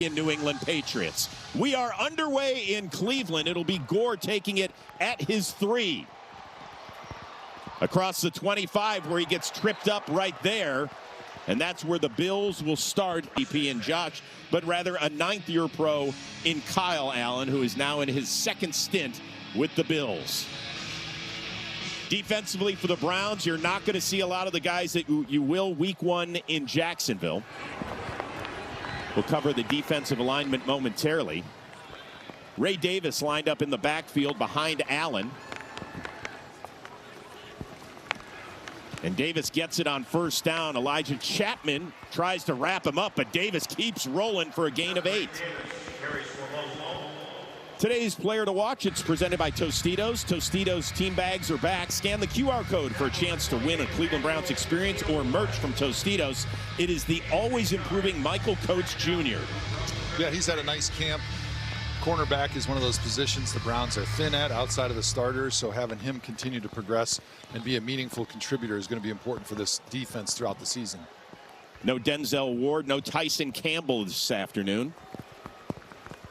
in New England Patriots. We are underway in Cleveland. It'll be Gore taking it at his 3. Across the 25 where he gets tripped up right there. And that's where the Bills will start. EP and Josh, but rather a 9th-year pro in Kyle Allen, who is now in his 2nd stint with the Bills. Defensively for the Browns, you're not going to see a lot of the guys that you will week 1 in Jacksonville. We'll cover the defensive alignment momentarily. Ray Davis lined up in the backfield behind Allen. And Davis gets it on 1st down. Elijah Chapman tries to wrap him up, but Davis keeps rolling for a gain of 8. Today's player to watch, it's presented by Tostitos. Tostitos team bags are back. Scan the QR code for a chance to win a Cleveland Browns experience or merch from Tostitos. It is the always improving Michael Coates Jr. Yeah, he's had a nice camp. Cornerback is one of those positions the Browns are thin at outside of the starters, so having him continue to progress and be a meaningful contributor is going to be important for this defense throughout the season. No Denzel Ward, no Tyson Campbell this afternoon.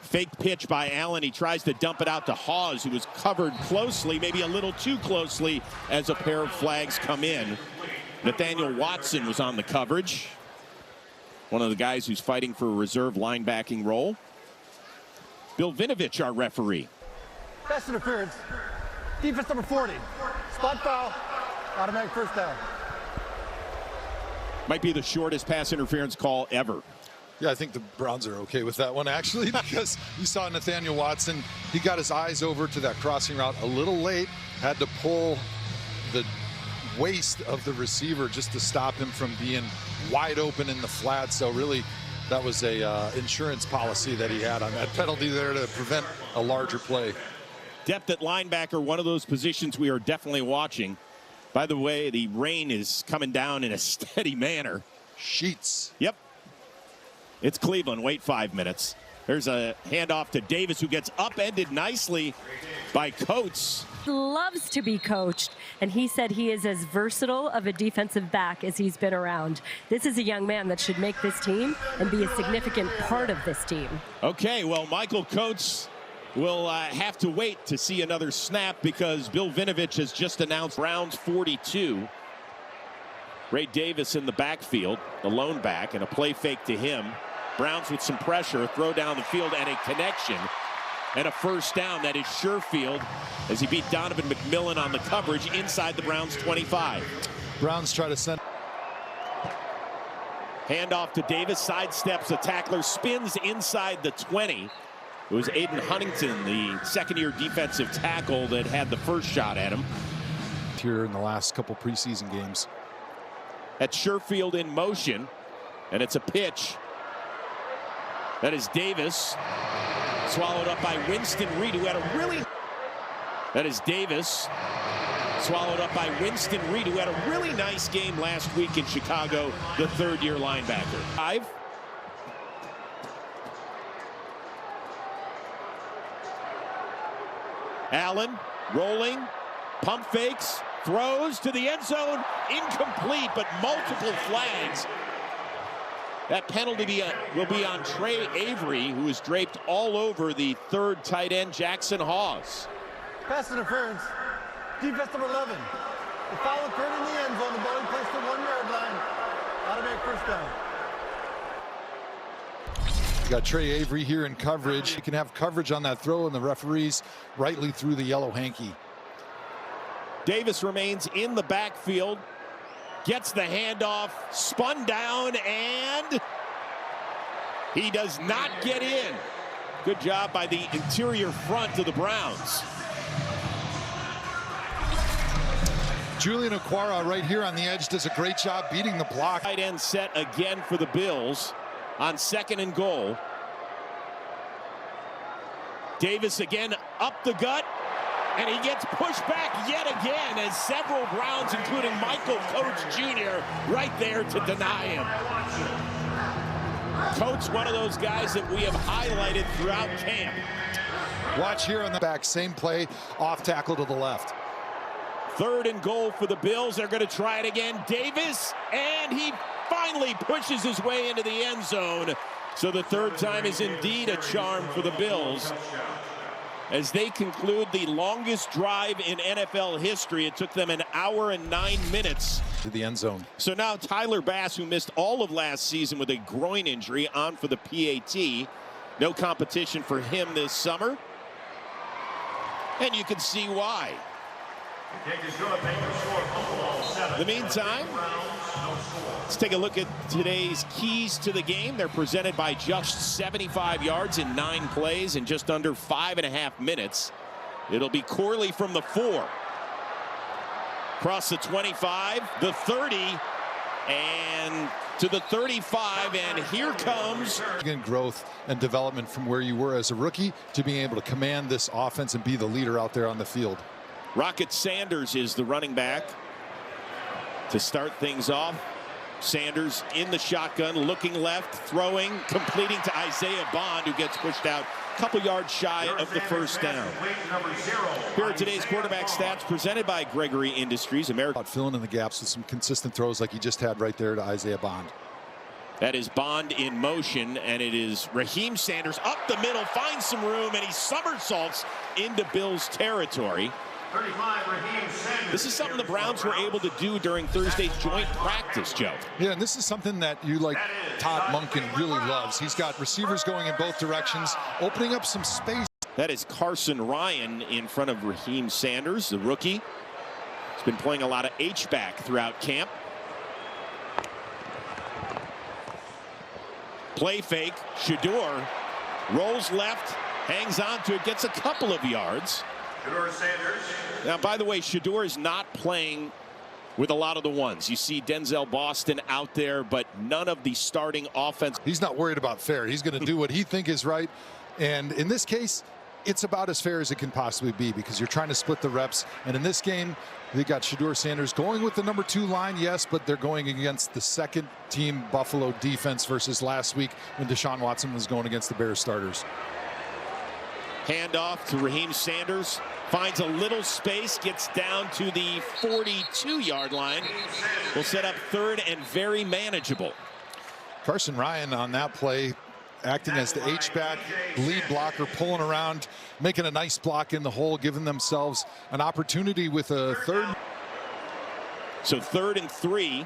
Fake pitch by Allen. He tries to dump it out to Hawes, who was covered closely, maybe a little too closely, as a pair of flags come in. Nathaniel Watson was on the coverage. One of the guys who's fighting for a reserve linebacking role. Bill Vinovich, our referee. Pass interference. Defense number 40. Spot foul. Automatic 1st down. Might be the shortest pass interference call ever. Yeah, I think the Browns are okay with that one, actually, because you saw Nathaniel Watson. He got his eyes over to that crossing route a little late, had to pull the waist of the receiver just to stop him from being wide open in the flat. So really, that was a insurance policy that he had on that penalty there to prevent a larger play. Depth at linebacker, one of those positions we are definitely watching. By the way, the rain is coming down in a steady manner. Sheets. Yep. It's Cleveland. Wait 5 minutes. There's a handoff to Davis, who gets upended nicely by Coates. Loves to be coached, and he said he is as versatile of a defensive back as he's been around. This is a young man that should make this team and be a significant part of this team. Okay, well, Michael Coates will have to wait to see another snap, because Bill Vinovich has just announced Browns 42. Ray Davis in the backfield, the lone back, and a play fake to him. Browns with some pressure, throw down the field, and a connection, and a 1st down. That is Sherfield, as he beat Donovan McMillan on the coverage inside the Browns 25. Browns try to send. Handoff to Davis, sidesteps a tackler, spins inside the 20. It was Aiden Huntington, the 2nd-year defensive tackle, that had the first shot at him. Here in the last couple preseason games. At Sherfield in motion, and it's a pitch. That is Davis, swallowed up by Winston Reed, who had a really... That is Davis, swallowed up by Winston Reed, who had a really nice game last week in Chicago, the 3rd-year linebacker. 5. Allen rolling, pump fakes, throws to the end zone, incomplete, but multiple flags. That penalty will be on Trey Avery, who is draped all over the 3rd tight end, Jackson Hawes. Pass interference. Defense number 11. The foul occurred in the end zone. The ball placed the 1-yard line. Automatic 1st down. You got Trey Avery here in coverage. You can have coverage on that throw, and the referees rightly threw the yellow hanky. Davis remains in the backfield, gets the handoff, spun down, and he does not get in. Good job by the interior front of the Browns. Julian Okwara right here on the edge does a great job beating the block. Tight end set again for the Bills on 2nd and goal. Davis again up the gut, and he gets pushed back yet again, as several Browns, including Michael Coates Jr., right there to deny him. Coates, one of those guys that we have highlighted throughout camp. Watch here on the back, same play, off tackle to the left. 3rd and goal for the Bills. They're going to try it again. Davis, and he finally pushes his way into the end zone So the third time is indeed a charm for the Bills as they conclude the longest drive in NFL history. It took them 1 hour and 9 minutes to the end zone. So now Tyler Bass, who missed all of last season with a groin injury, on for the PAT. No competition for him this summer. And you can see why. In the meantime, let's take a look at today's keys to the game. They're presented by just 75 yards in 9 plays in just under 5.5 minutes. It'll be Corley from the 4. Across the 25, the 30, and to the 35, and here comes growth and development from where you were as a rookie to being able to command this offense and be the leader out there on the field. Rocket Sanders is the running back to start things off. Sanders in the shotgun, looking left, throwing, completing to Isaiah Bond, who gets pushed out a couple yards shy of the first down. Here are today's quarterback stats presented by Gregory Industries. Filling in the gaps with some consistent throws like he just had right there to Isaiah Bond. That is Bond in motion, and it is Raheem Sanders up the middle, finds some room, and he somersaults into Bills territory. 35, Raheem Sanders. This is something the Browns were able to do during Thursday's joint practice, Joe. Yeah, and this is something that you like Todd Monken really loves. He's got receivers going in both directions, opening up some space. That is Carson Ryan in front of Raheem Sanders, the rookie. He's been playing a lot of H-back throughout camp. Play fake, Shador rolls left, hangs on to it, gets a couple of yards. Now, by the way, Shador is not playing with a lot of the ones. You see Denzel Boston out there, but none of the starting offense. He's not worried about fair. He's going to do what he thinks is right. And in this case, it's about as fair as it can possibly be because you're trying to split the reps. And in this game, they got Shador Sanders going with the number 2 line, yes, but they're going against the second team Buffalo defense versus last week when Deshaun Watson was going against the Bears starters. Handoff to Raheem Sanders, finds a little space, gets down to the 42-yard line. Will set up third and very manageable. Carson Ryan on that play, acting as the H-back, lead blocker, pulling around, making a nice block in the hole, giving themselves an opportunity with a third. So 3rd and 3.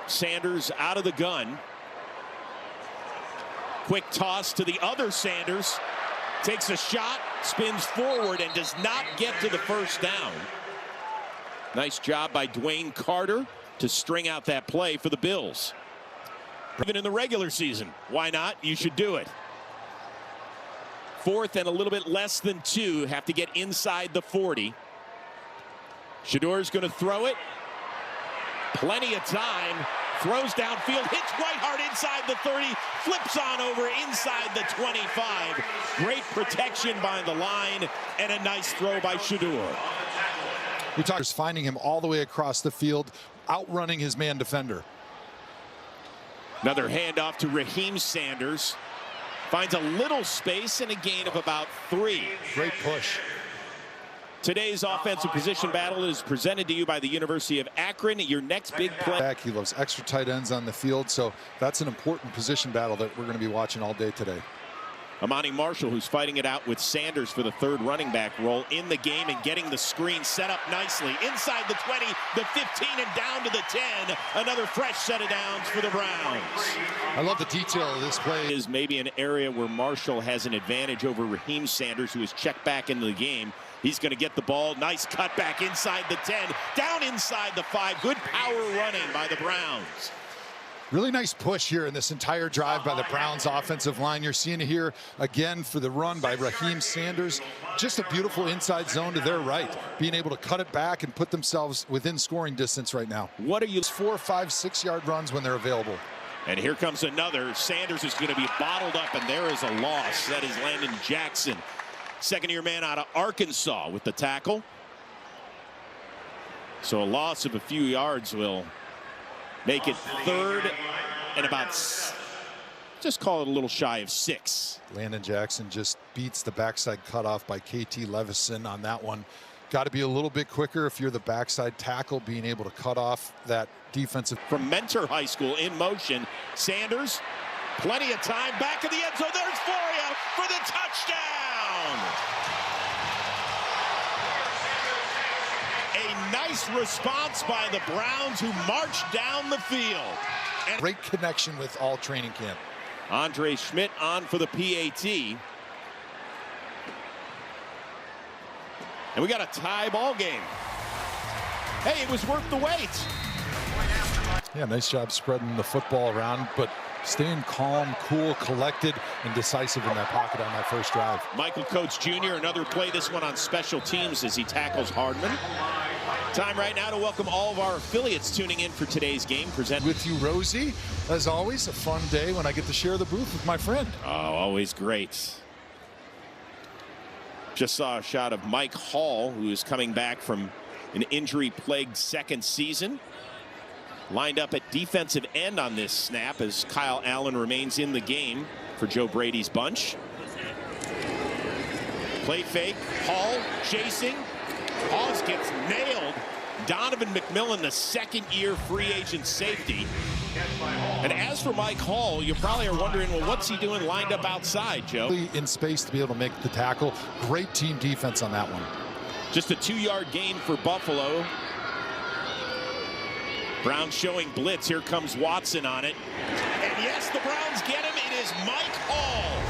Sanders out of the gun. Quick toss to the other Sanders. Takes a shot, spins forward, and does not get to the first down. Nice job by Dwayne Carter to string out that play for the Bills. Even in the regular season, why not? You should do it. 4th and a little bit less than 2. Have to get inside the 40. Shador's going to throw it. Plenty of time. Throws downfield, hits Whiteheart inside the 30, flips on over inside the 25. Great protection by the line, and a nice throw by Shador. We talked finding him all the way across the field, outrunning his man defender. Another handoff to Raheem Sanders. Finds a little space and a gain of about 3. Great push. Today's offensive position battle is presented to you by the University of Akron. Your next big play. He loves extra tight ends on the field, so that's an important position battle that we're going to be watching all day today. Amani Marshall, who's fighting it out with Sanders for the 3rd running back role in the game and getting the screen set up nicely. Inside the 20, the 15, and down to the 10. Another fresh set of downs for the Browns. I love the detail of this play. Is maybe an area where Marshall has an advantage over Raheem Sanders, who is checked back into the game. He's going to get the ball. Nice cut back inside the 10. Down inside the 5. Good power running by the Browns. Really nice push here in this entire drive by the Browns offensive line. You're seeing it here again for the run by Raheem Sanders. Just a beautiful inside zone to their right. Being able to cut it back and put themselves within scoring distance right now. What are you? 4, 5, 6-yard runs when they're available. And here comes another. Sanders is going to be bottled up, and there is a loss. That is Landon Jackson. Second-year man out of Arkansas with the tackle. So a loss of a few yards will make it 3rd and about, just call it a little shy of 6. Landon Jackson just beats the backside cutoff by KT Levison on that one. Got to be a little bit quicker if you're the backside tackle, being able to cut off that defensive. From Mentor High School in motion, Sanders Plenty of time back in the end zone. There's Florio for the touchdown. A nice response by the Browns, who marched down the field. And great connection with all training camp. Andre Schmidt on for the PAT. And we got a tie ball game. Hey, it was worth the wait. Yeah, nice job spreading the football around, but staying calm, cool, collected, and decisive in that pocket on that first drive. Michael Coates Jr., another play, this one on special teams as he tackles Hardman. Time right now to welcome all of our affiliates tuning in for today's game. Presented with you, Rosie. As always, a fun day when I get to share the booth with my friend. Oh, always great. Just saw a shot of Mike Hall, who is coming back from an injury-plagued second season. Lined up at defensive end on this snap as Kyle Allen remains in the game for Joe Brady's bunch. Play fake, Hall chasing. Hawes gets nailed. Donovan McMillan, the second-year free agent safety. And as for Mike Hall, you probably are wondering, well, what's he doing lined up outside, Joe? In space to be able to make the tackle. Great team defense on that one. Just a 2-yard gain for Buffalo. Browns showing blitz. Here comes Watson on it. And yes, the Browns get him. It is Mike Hall.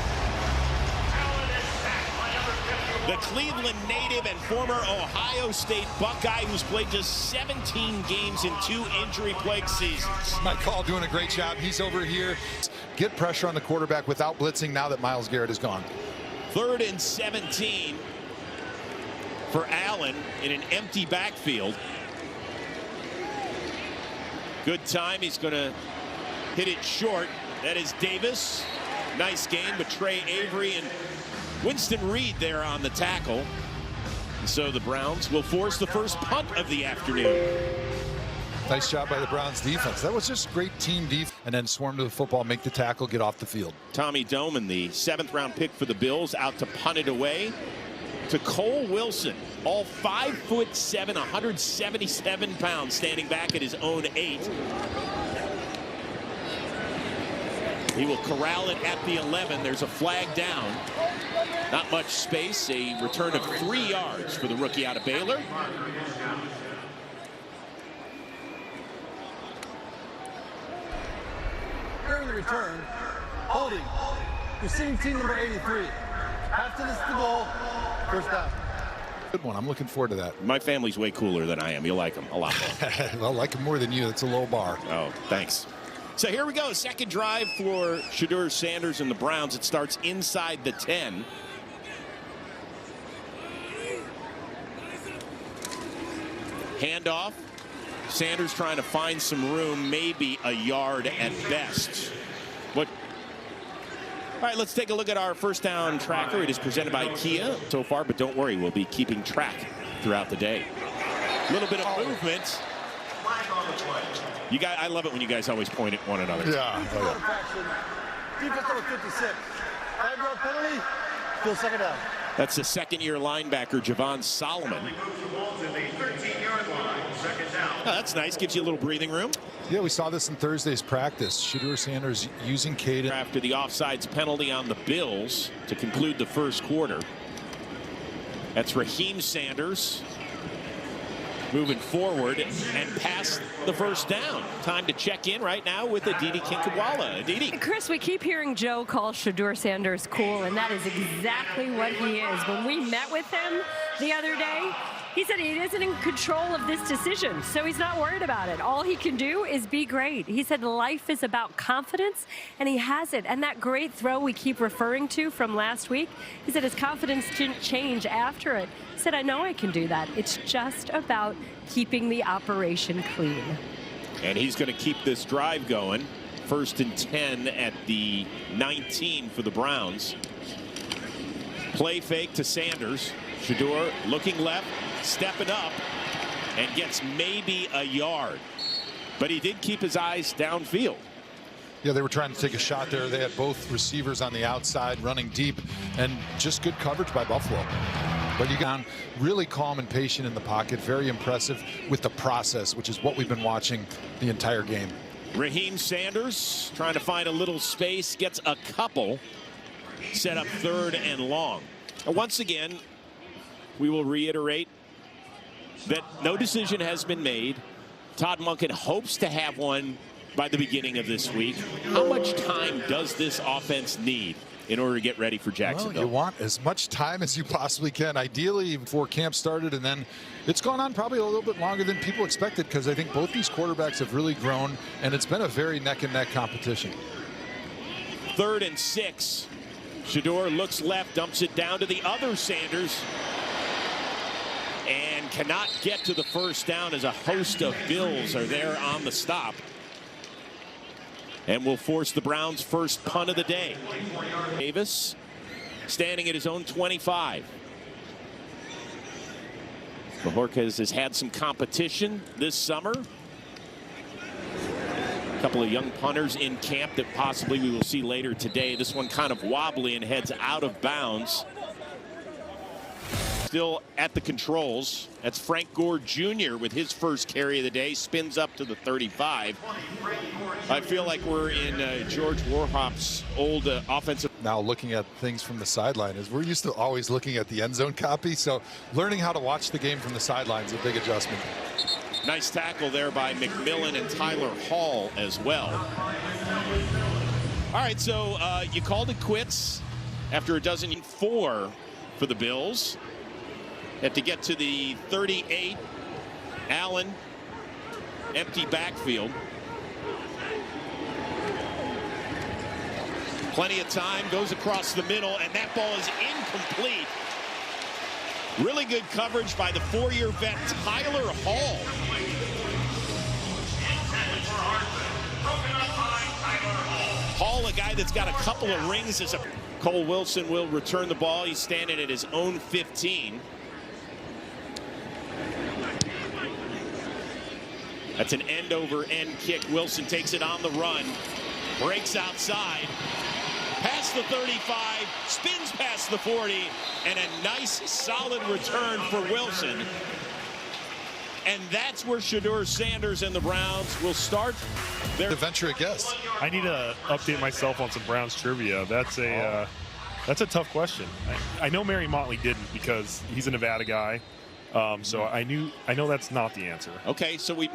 The Cleveland native and former Ohio State Buckeye, who's played just 17 games in 2 injury-plagued seasons. Mike Hall doing a great job. He's over here. Get pressure on the quarterback without blitzing now that Myles Garrett is gone. 3rd and 17 for Allen in an empty backfield. Good time. He's going to hit it short. That is Davis. Nice game, but Trey Avery and Winston Reed there on the tackle. So the Browns will force the first punt of the afternoon. Nice job by the Browns defense. That was just great team defense. And then swarm to the football, make the tackle, get off the field. Tommy Doman, the 7th-round pick for the Bills, out to punt it away to Cole Wilson. All 5'7", 177 pounds, standing back at his own 8. He will corral it at the 11. There's a flag down. Not much space. A return of 3 yards for the rookie out of Baylor. During the return, holding, receiving team number 83. After this, the goal, first down. Good one. I'm looking forward to that. My family's way cooler than I am. You'll like them a lot more. Well, I like them more than you. That's a low bar. Oh, thanks. So here we go. Second drive for Shedeur Sanders and the Browns. It starts inside the 10. Handoff. Sanders trying to find some room, maybe a yard at best. What? All right, let's take a look at our first down tracker. It is presented by Kia so far, but don't worry, we'll be keeping track throughout the day. A little bit of movement. You guys, I love it when you guys always point at one another. Yeah. Defense number 56. 5-yard penalty. Still second down. That's the second-year linebacker, Javon Solomon. Oh, that's nice. Gives you a little breathing room. Yeah, we saw this in Thursday's practice. Shedeur Sanders using Caden. After the offsides penalty on the Bills to conclude the first quarter. That's Raheem Sanders moving forward and past the first down. Time to check in right now with Aditi Kinkhabwala. Aditi. Chris, we keep hearing Joe call Shedeur Sanders cool, and that is exactly what he is. When we met with him the other day, he said he isn't in control of this decision, so he's not worried about it. All he can do is be great. He said life is about confidence, and he has it. And that great throw we keep referring to from last week, he said his confidence didn't change after it. He said, I know I can do that. It's just about keeping the operation clean. And he's going to keep this drive going. 1st and 10 at the 19 for the Browns. Play fake to Sanders. Shedeur looking left, stepping up, and gets maybe a yard. But he did keep his eyes downfield. Yeah, they were trying to take a shot there. They had both receivers on the outside running deep, and just good coverage by Buffalo. But you got really calm and patient in the pocket. Very impressive with the process, which is what we've been watching the entire game. Raheem Sanders trying to find a little space, gets a couple, set up 3rd and long. And once again, we will reiterate that no decision has been made. Todd Monken hopes to have one by the beginning of this week. How much time does this offense need in order to get ready for Jacksonville? Well, you want as much time as you possibly can, ideally before camp started, and then it's gone on probably a little bit longer than people expected, because I think both these quarterbacks have really grown, and it's been a very neck-and-neck competition. 3rd and 6. Shedeur looks left, dumps it down to the other Sanders, and cannot get to the first down as a host of Bills are there on the stop. And will force the Browns' first punt of the day. Davis standing at his own 25. Bojorquez has had some competition this summer. A couple of young punters in camp that possibly we will see later today. This one kind of wobbly and heads out of bounds. Still at the controls. That's Frank Gore Jr. with his first carry of the day. Spins up to the 35. I feel like we're in George Warhop's old offensive. Now looking at things from the sideline, is we're used to always looking at the end zone copy. So learning how to watch the game from the sideline is a big adjustment. Nice tackle there by McMillan and Tyler Hall as well. All right, so you called it quits after a dozen 4 for the Bills. Have to get to the 38. Allen, empty backfield. Plenty of time, goes across the middle, and that ball is incomplete. Really good coverage by the 4-year vet Tyler Hall. Hall, a guy that's got a couple of rings as a... Cole Wilson will return the ball. He's standing at his own 15. That's an end-over-end kick. Wilson takes it on the run, breaks outside, past the 35, spins past the 40, and a nice, solid return for Wilson. And that's where Shedeur Sanders and the Browns will start their Venture a guess. I need to update myself on some Browns trivia. That's a tough question. I know Mary Motley didn't because he's a Nevada guy. So I know that's not the answer. Okay, so we've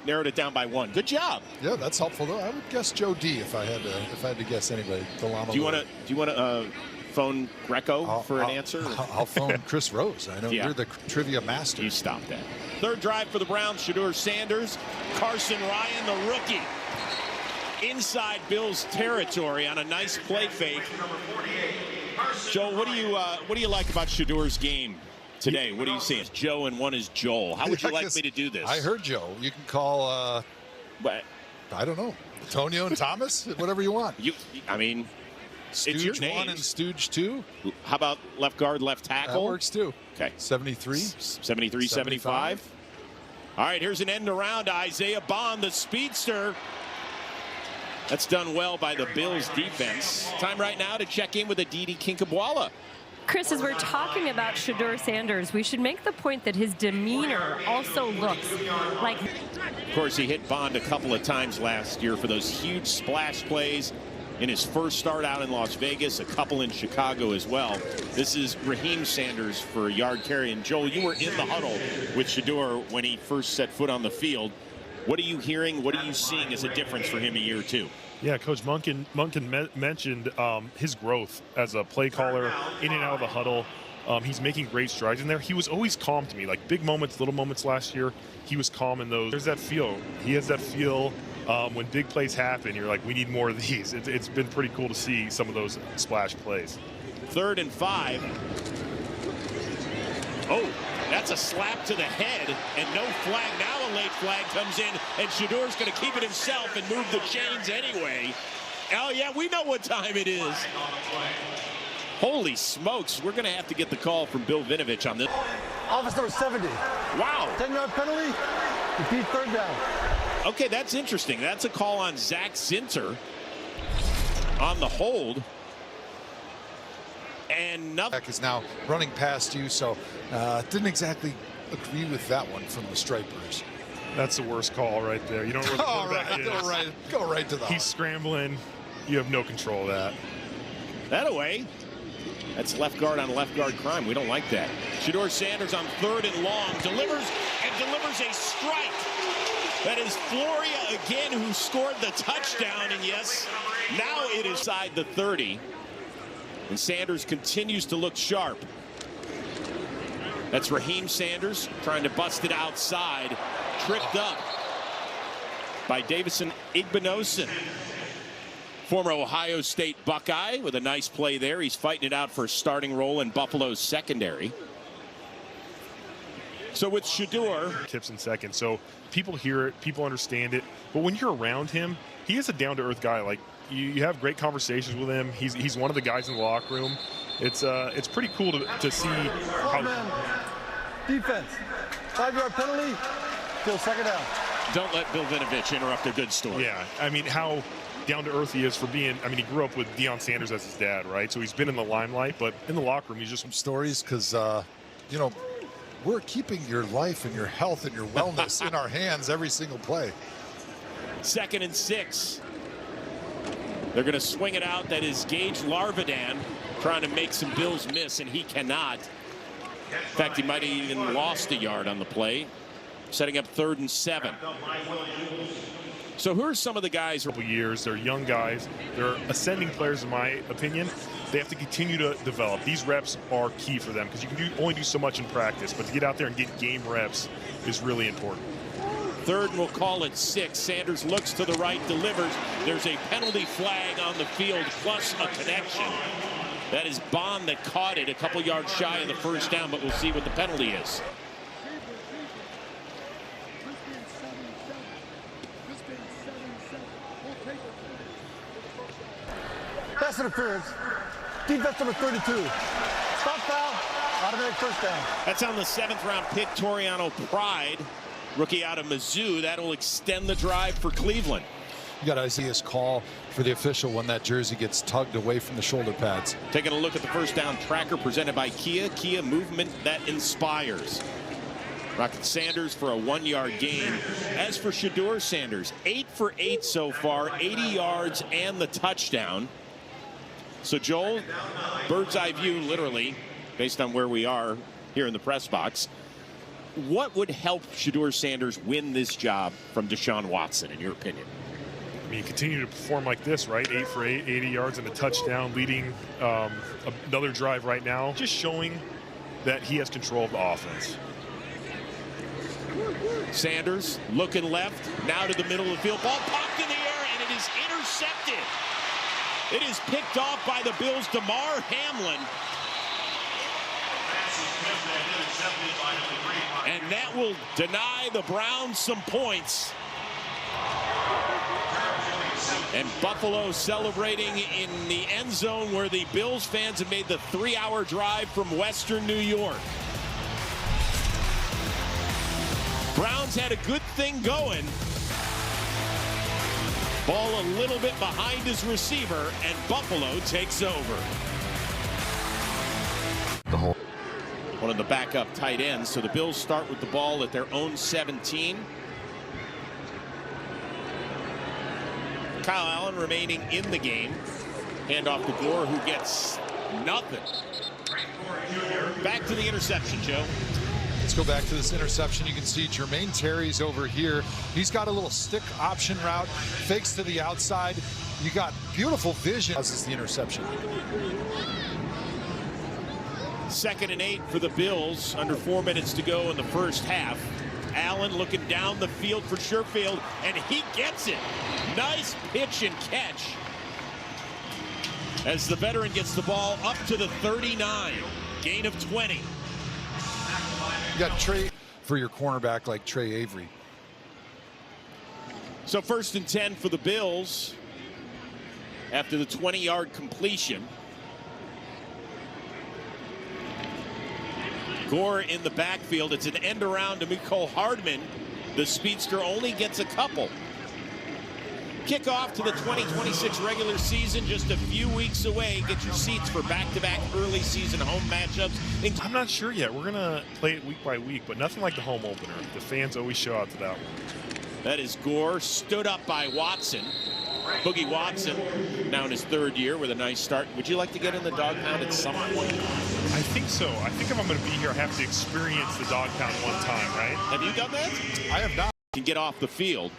narrowed it down by 1. Good job. Yeah, that's helpful though. I would guess Joe D if I had to guess anybody. Do you want to phone Greco for an answer? I'll phone Chris Rose. I know Yeah. You're the trivia master. You stop that. 3rd drive for the Browns. Shedeur Sanders, Carson Ryan, the rookie, inside Bills territory on a nice play fake. Joel, what do you like about Shedeur's game today? What do you see? It's Joe and one is Joel. How would you like me to do this? I heard Joe. You can call, But I don't know, Antonio and Thomas, whatever you want. I mean, it's your Stooge name. 1 and Stooge 2. How about left guard, left tackle? That works too. Okay. 73. 73, 75. All right, here's an end around to Isaiah Bond, the speedster. That's done well by the Bills defense. Time right now to check in with Aditi Kinkhabwala. Chris, as we're talking about Shedeur Sanders, we should make the point that his demeanor also looks like... Of course, he hit Bond a couple of times last year for those huge splash plays in his first start out in Las Vegas, a couple in Chicago as well. This is Raheem Sanders for a yard carry. And Joel, you were in the huddle with Shedeur when he first set foot on the field. What are you hearing? What are you seeing as a difference for him a year or two? Yeah, Coach Monken mentioned his growth as a play caller in and out of the huddle. He's making great strides in there. He was always calm to me, like big moments, little moments last year. He was calm in those. There's that feel. He has that feel when big plays happen. You're like, we need more of these. It's been pretty cool to see some of those splash plays. 3rd and 5. Oh, that's a slap to the head and no flag. Now a late flag comes in and Shedeur's going to keep it himself and move the chains anyway. Oh yeah, we know what time it is. Holy smokes, we're going to have to get the call from Bill Vinovich on this. Office number 70. Wow. 10-yard penalty. Repeat 3rd down. Okay, that's interesting. That's a call on Zach Zinter on the hold. And nothing. Is now running past you, so didn't exactly agree with that one from the Stripers. That's the worst call right there. You don't know where the quarterback is. Go right to the He's scrambling. You have no control of that. That away. That's left guard on left guard crime. We don't like that. Shedeur Sanders on 3rd and long. Delivers a strike. That is Floria again who scored the touchdown. And yes, now it is inside the 30. And Sanders continues to look sharp. That's Raheem Sanders trying to bust it outside. Tripped up by Davison Igbinosun. Former Ohio State Buckeye with a nice play there. He's fighting it out for a starting role in Buffalo's secondary. So with Shedeur. Tips in second. So people hear it, people understand it. But when you're around him, he is a down-to-earth guy. Like you have great conversations with him. He's one of the guys in the locker room. It's pretty cool to see how. Man. Defense. 5-yard penalty. Still second down. Don't let Bill Vinovich interrupt a good story. Yeah, I mean how down to earth he is for being. I mean, he grew up with Deion Sanders as his dad, right? So he's been in the limelight, but in the locker room, he's just stories because you know, we're keeping your life and your health and your wellness in our hands every single play. 2nd and 6. They're going to swing it out. That is Gage Larvadan trying to make some Bills miss, and he cannot. In fact, he might have even lost a yard on the play. Setting up 3rd and 7. So who are some of the guys? Couple years, they're young guys. They're ascending players, in my opinion. They have to continue to develop. These reps are key for them because you can only do so much in practice, but to get out there and get game reps is really important. 3rd and we'll call it 6. Sanders looks to the right, delivers. There's a penalty flag on the field plus a connection. That is Bond that caught it a couple yards shy of the 1st down, but we'll see what the penalty is. Pass interference. Defense number 32. Stop foul. Automatic 1st down. That's on the 7th round pick, Toriano Pride, rookie out of Mizzou. That'll extend the drive for Cleveland. You got Isaiah's call for the official when that jersey gets tugged away from the shoulder pads. Taking a look at the 1st down tracker presented by Kia. Kia, movement that inspires. Rocket Sanders for a 1-yard gain. As for Shedeur Sanders, 8 for 8 so far, 80 yards and the touchdown. So Joel, bird's eye view literally, based on where we are here in the press box. What would help Shedeur Sanders win this job from Deshaun Watson, in your opinion? I mean, continue to perform like this, right? 8 for 8, 80 yards and a touchdown, leading another drive right now. Just showing that he has control of the offense. Sanders looking left, now to the middle of the field. Ball popped in the air, and it is intercepted. It is picked off by the Bills' DeMar Hamlin. And that will deny the Browns some points. And Buffalo celebrating in the end zone where the Bills fans have made the 3-hour drive from Western New York. Browns had a good thing going. Ball a little bit behind his receiver, and Buffalo takes over. One of the backup tight ends. So the Bills start with the ball at their own 17. Kyle Allen remaining in the game. Hand off to Gore, who gets nothing. Back to the interception, Joe. Let's go back to this interception. You can see Jermaine Terry's over here. He's got a little stick option route, fakes to the outside. You got beautiful vision. This is the interception. 2nd and 8 for the Bills. Under 4 minutes to go in the 1st half. Allen looking down the field for Sherfield, and he gets it. Nice pitch and catch. As the veteran gets the ball up to the 39. Gain of 20. You got Trey for your cornerback like Trey Avery. So 1st and 10 for the Bills after the 20-yard completion. Gore in the backfield. It's an end around to Mecole Hardman. The speedster only gets a couple. Kickoff to the 2026 regular season just a few weeks away. Get your seats for back-to-back early season home matchups. I'm not sure yet. We're going to play it week by week, but nothing like the home opener. The fans always show out to that one. That is Gore, stood up by Watson. Boogie Watson, now in his third year with a nice start. Would you like to get in the dog pound at some point? I think so. I think if I'm going to be here, I have to experience the dog pound one time, right? Have you done that? I have not. Can get off the field.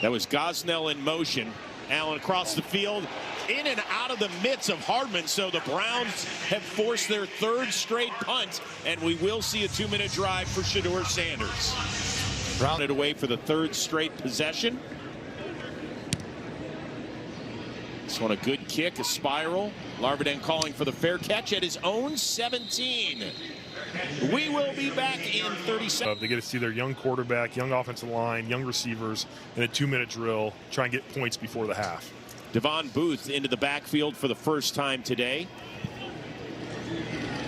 That was Gosnell in motion. Allen across the field, in and out of the midst of Hardman. So the Browns have forced their third straight punt, and we will see a 2-minute drive for Shedeur Sanders. Brown it away for the third straight possession. This one a good kick, a spiral. Larviden calling for the fair catch at his own 17. We will be back in 30 seconds. They get to see their young quarterback, young offensive line, young receivers in a 2-minute drill, try and get points before the half. Devon Booth into the backfield for the first time today.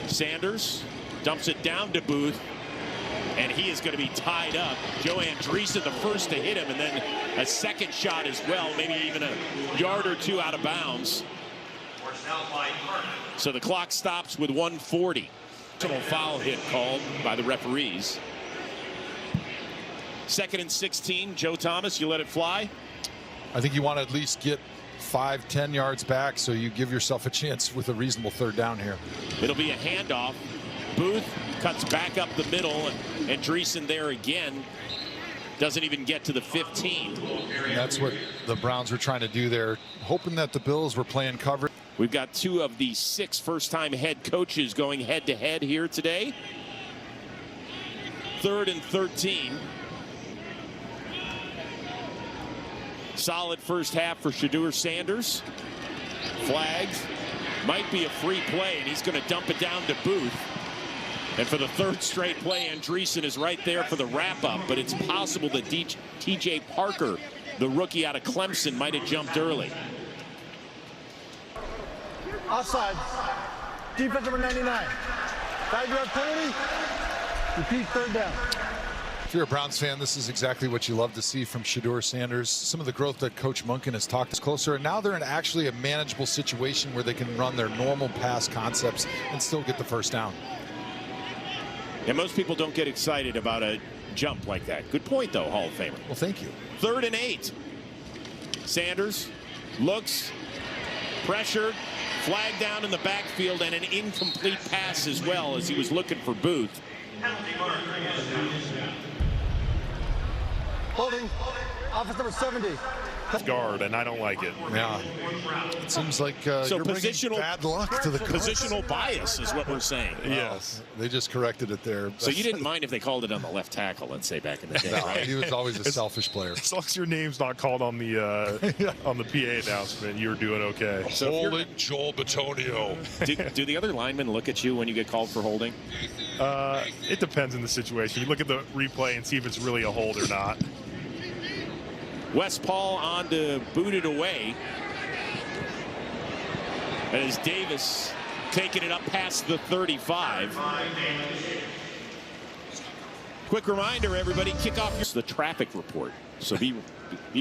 Sanders dumps it down to Booth, and he is going to be tied up. Joe Andreessen the first to hit him, and then a second shot as well, maybe even a yard or two out of bounds. So the clock stops with 1:40. Foul hit called by the referees. 2nd and 16. Joe Thomas, you let it fly? I think you want to at least get 5-10 yards back so you give yourself a chance with a reasonable third down here. It'll be a handoff. Booth cuts back up the middle, and Andreessen there again. Doesn't even get to the 15. And that's what the Browns were trying to do there, hoping that the Bills were playing coverage. We've got 2 of the 6 first-time head coaches going head-to-head here today. 3rd and 13. Solid first half for Shedeur Sanders. Flags. Might be a free play, and he's going to dump it down to Booth. And for the 3rd straight play, Andreessen is right there for the wrap-up, but it's possible that TJ Parker, the rookie out of Clemson, might have jumped early. Offside. Defense number 99. 5-yard penalty. Repeat, third down. If you're a Browns fan, this is exactly what you love to see from Shedeur Sanders. Some of the growth that Coach Monken has talked is closer, and now they're in actually a manageable situation where they can run their normal pass concepts and still get the first down. And most people don't get excited about a jump like that. Good point, though, Hall of Famer. Well, thank you. 3rd and 8. Sanders looks, pressured, flag down in the backfield, and an incomplete pass as well as he was looking for Booth. Holding. Office number 70. Guard, and I don't like it. Yeah. It seems like So you're bringing positional bad luck to the Colts. Positional bias is what we're saying. Yes. They just corrected it there. So you didn't mind if they called it on the left tackle, let's say, back in the day, No, right? he was always a selfish player. As long as your name's not called on the on the PA announcement, you're doing okay. So Holding Joel Batonio. do the other linemen look at you when you get called for holding? It depends on the situation. You look at the replay and see if it's really a hold or not. West Paul on to boot it away. As Davis taking it up past the 35. Quick reminder, everybody, kickoff the traffic report. So be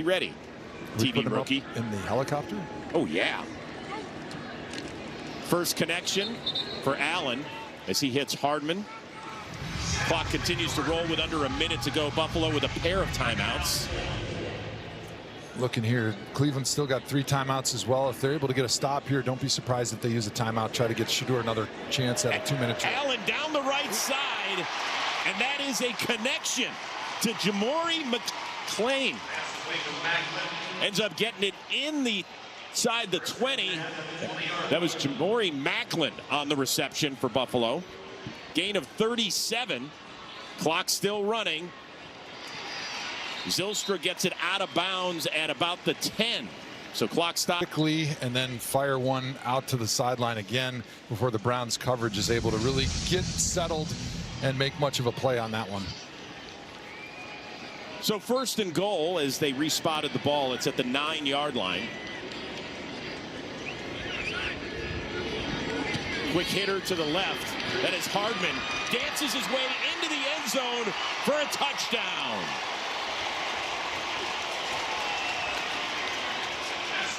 ready, TV rookie. In the helicopter? Oh, yeah. First connection for Allen as he hits Hardman. Clock continues to roll with under a minute to go. Buffalo with a pair of timeouts. Looking here, Cleveland still got 3 timeouts as well. If they're able to get a stop here, don't be surprised if they use a timeout, try to get Shedeur another chance at a 2-minute drill. Allen down the right side, and that is a connection to Jamori McClain. Ends up getting it inside the 20. That was Jamori Macklin on the reception for Buffalo. Gain of 37. Clock still running. Zylstra gets it out of bounds at about the 10. So clock stop. Quickly, and then fire one out to the sideline again before the Browns coverage is able to really get settled and make much of a play on that one. So 1st and goal as they respotted the ball. It's at the 9-yard line. Quick hitter to the left. That is Hardman. Dances his way into the end end zone for a touchdown.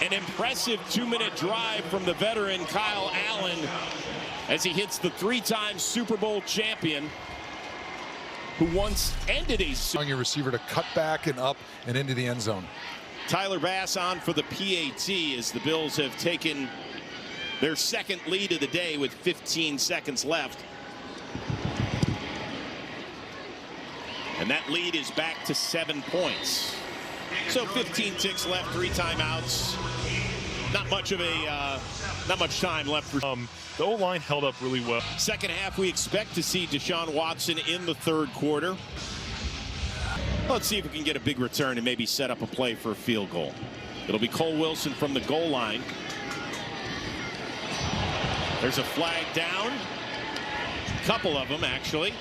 An impressive 2-minute drive from the veteran Kyle Allen as he hits the 3-time Super Bowl champion who once ended a On your receiver to cut back and up and into the end zone. Tyler Bass on for the PAT as the Bills have taken their second lead of the day with 15 seconds left. And that lead is back to 7 points. So 15 ticks left, 3 timeouts. Not much time left for. The O-line held up really well. Second half, we expect to see Deshaun Watson in the third quarter. Let's see if we can get a big return and maybe set up a play for a field goal. It'll be Cole Wilson from the goal line. There's a flag down. A couple of them, actually.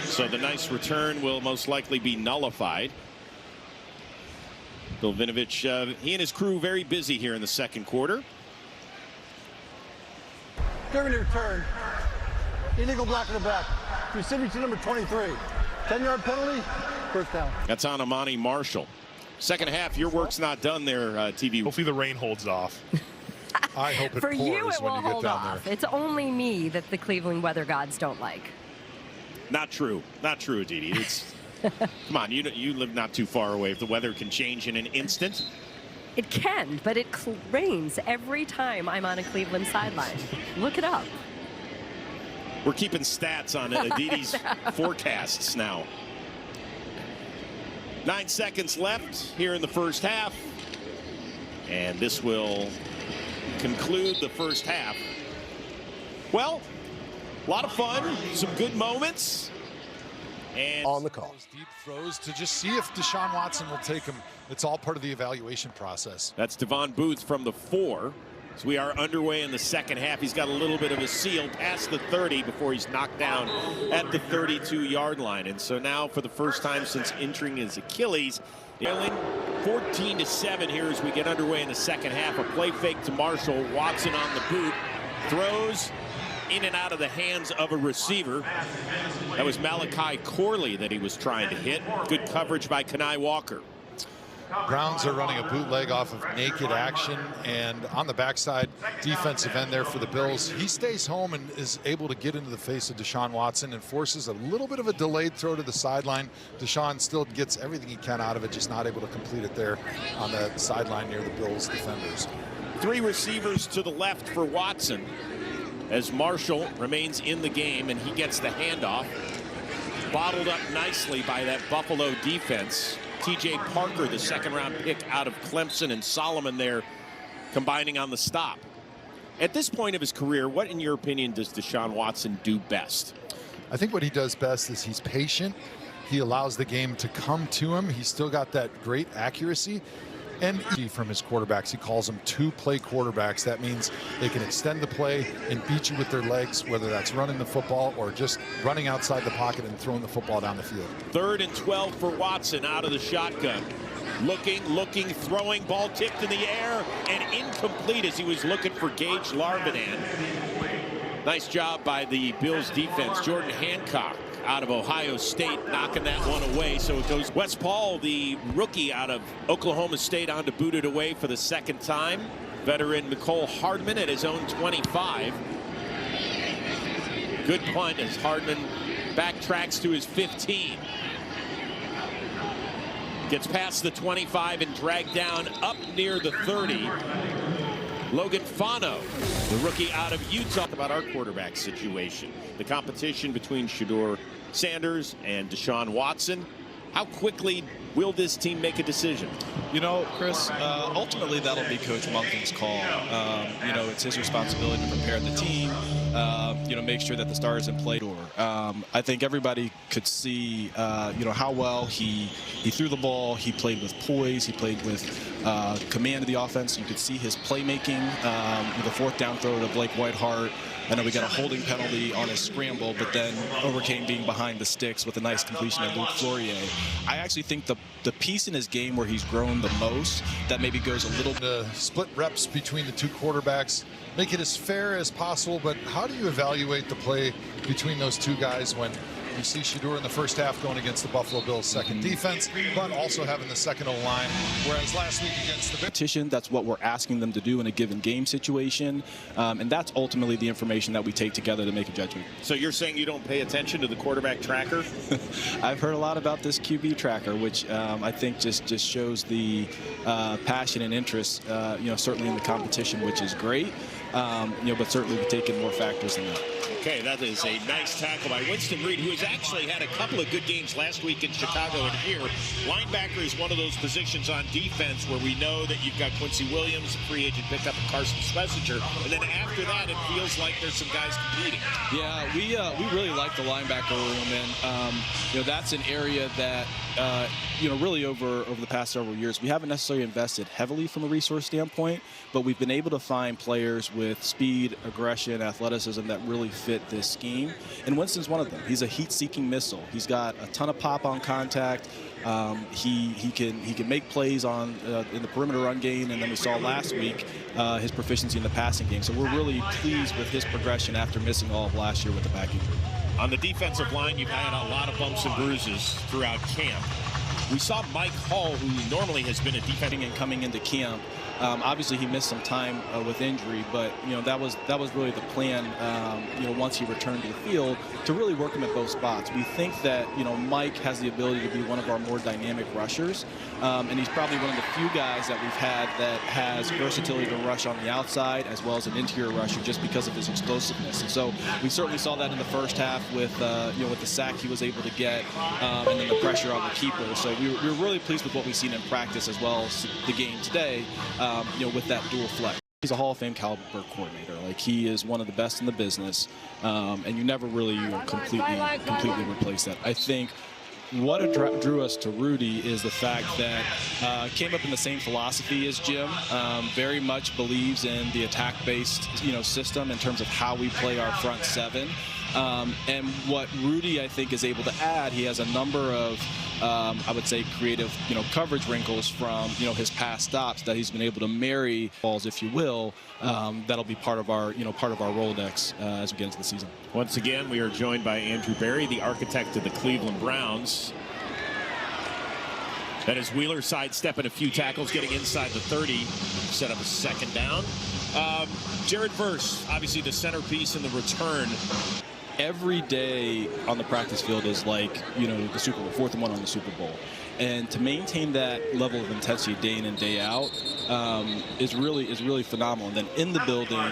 So the nice return will most likely be nullified. Bill Vinovich, he and his crew very busy here in the second quarter. During the return, illegal block in the back. Receiving to number 23. 10-yard penalty, first down. That's on Amani Marshall. Second half, your work's not done there, TV. Hopefully the rain holds off. I hope it For pours you, it when will you get hold down off. there. It's only me that the Cleveland weather gods don't like. Not true. Not true, Aditi. It's come on, you live not too far away. If the weather can change in an instant. It can, but it rains every time I'm on a Cleveland sideline. Look it up. We're keeping stats on Aditi's forecasts now. 9 seconds left here in the first half. And this will conclude the first half. Well, a lot of fun, some good moments. And On the call. Deep throws to just see if Deshaun Watson will take him. It's all part of the evaluation process. that's Devon Booth from the 4. So we are underway in the second half. He's got a little bit of a seal past the 30 before he's knocked down at the 32-yard line. And so now, for the first time since injuring his Achilles, 14-7 here as we get underway in the second half. A play fake to Marshall. Watson on the boot. Throws in and out of the hands of a receiver. That was Malachi Corley that he was trying to hit. Good coverage by Kenai Walker. Browns are running a bootleg off of naked action, and on the backside, defensive end there for the Bills. He stays home and is able to get into the face of Deshaun Watson and forces a little bit of a delayed throw to the sideline. Deshaun still gets everything he can out of it, just not able to complete it there on the sideline near the Bills defenders. 3 receivers to the left for Watson as Marshall remains in the game, and he gets the handoff. Bottled up nicely by that Buffalo defense. TJ Parker, the second-round pick out of Clemson, and Solomon there combining on the stop. At this point of his career, what, in your opinion, does Deshaun Watson do best? I think what he does best is he's patient. He allows the game to come to him. He's still got that great accuracy. And from his quarterbacks, he calls them 2-play quarterbacks. That means they can extend the play and beat you with their legs, whether that's running the football or just running outside the pocket and throwing the football down the field. 3rd and 12 for Watson out of the shotgun. Looking, throwing, ball tipped in the air and incomplete as he was looking for Gage Larvinan. Nice job by the Bills defense. Jordan Hancock out of Ohio State knocking that one away. So it goes Wes Paul, the rookie out of Oklahoma State, on to boot it away for the second time. Veteran Nicole Hardman at his own 25. Good punt as Hardman backtracks to his 15. Gets past the 25 and dragged down up near the 30. Logan Fano, the rookie out of Utah. About our quarterback situation. The competition between Shedeur Sanders and Deshaun Watson. How quickly will this team make a decision? You know, Chris, ultimately that'll be Coach Monken's call. You know, it's his responsibility to prepare the team, you know, make sure that the stars in play. I think everybody could see, how well he threw the ball. He played with poise. He played with command of the offense. You could see his playmaking with a fourth down throw to Blake Whitehart. I know we got a holding penalty on his scramble, but then overcame being behind the sticks with a nice completion of Luke Flourier. I actually think the piece in his game where he's grown the most that maybe goes a little split reps between the two quarterbacks, make it as fair as possible. But how do you evaluate the play between those two guys when you see Shedeur in the first half going against the Buffalo Bills' second defense, but also having the second O-line, whereas last week against the competition, that's what we're asking them to do in a given game situation, and that's ultimately the information that we take together to make a judgment. So you're saying you don't pay attention to the quarterback tracker? I've heard a lot about this QB tracker, which I think just shows the passion and interest, certainly in the competition, which is great, but certainly we're taking more factors than that. Okay, that is a nice tackle by Winston Reed, who has actually had a couple of good games last week in Chicago and here. Linebacker is one of those positions on defense where we know that you've got Quincy Williams, a free agent pickup, and Carson Schlesinger, and then after that, it feels like there's some guys competing. Yeah, we really like the linebacker room, and that's an area that really over the past several years we haven't necessarily invested heavily from a resource standpoint, but we've been able to find players with speed, aggression, athleticism that really fit this scheme, and Winston's one of them. He's a heat-seeking missile. He's got a ton of pop on contact. He can make plays on in the perimeter run game, and then we saw last week his proficiency in the passing game. So we're really pleased with his progression after missing all of last year with the back injury. On the defensive line, you've had a lot of bumps and bruises throughout camp. We saw Mike Hall, who normally has been a defending and coming into camp. Obviously, he missed some time with injury, but that was really the plan. Once he returned to the field, to really work him at both spots. We think that Mike has the ability to be one of our more dynamic rushers, and he's probably one of the few guys that we've had that has versatility to rush on the outside as well as an interior rusher, just because of his explosiveness. And so we certainly saw that in the first half with with the sack he was able to get, and then the pressure on the keeper. So we were really pleased with what we've seen in practice as well as the game today. With that dual flex. He's a Hall of Fame caliber coordinator. Like, he is one of the best in the business, and you never really completely replace that. I think what drew us to Rudy is the fact that came up in the same philosophy as Jim. Very much believes in the attack-based system in terms of how we play our front seven. And what Rudy, I think, is able to add, he has a number of, I would say, creative, coverage wrinkles from, his past stops that he's been able to marry balls, if you will. That'll be part of our, Rolodex as we get into the season. Once again, we are joined by Andrew Berry, the architect of the Cleveland Browns. That is Wheeler sidestepping a few tackles, getting inside the 30, set up a second down. Jared Verse, obviously the centerpiece in the return. Every day on the practice field is like, the Super Bowl, 4th and 1 on the Super Bowl. And to maintain that level of intensity day in and day out is really phenomenal. And then in the building,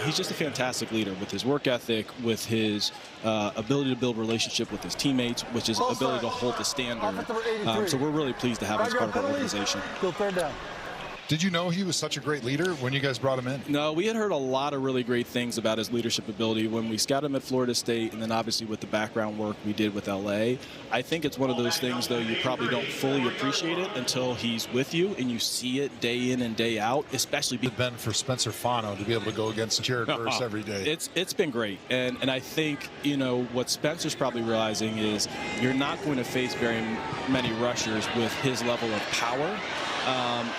he's just a fantastic leader with his work ethic, with his ability to build relationship with his teammates, which is ability to hold the standard. So we're really pleased to have him as part of our organization. Go third down. Did you know he was such a great leader when you guys brought him in? No, we had heard a lot of really great things about his leadership ability when we scouted him at Florida State, and then obviously with the background work we did with LA. I think it's one of those things, though, you probably don't fully appreciate it until he's with you and you see it day in and day out, especially It's been for Spencer Fano to be able to go against Jared Verse every day. It's been great. And I think, what Spencer's probably realizing is you're not going to face very many rushers with his level of power.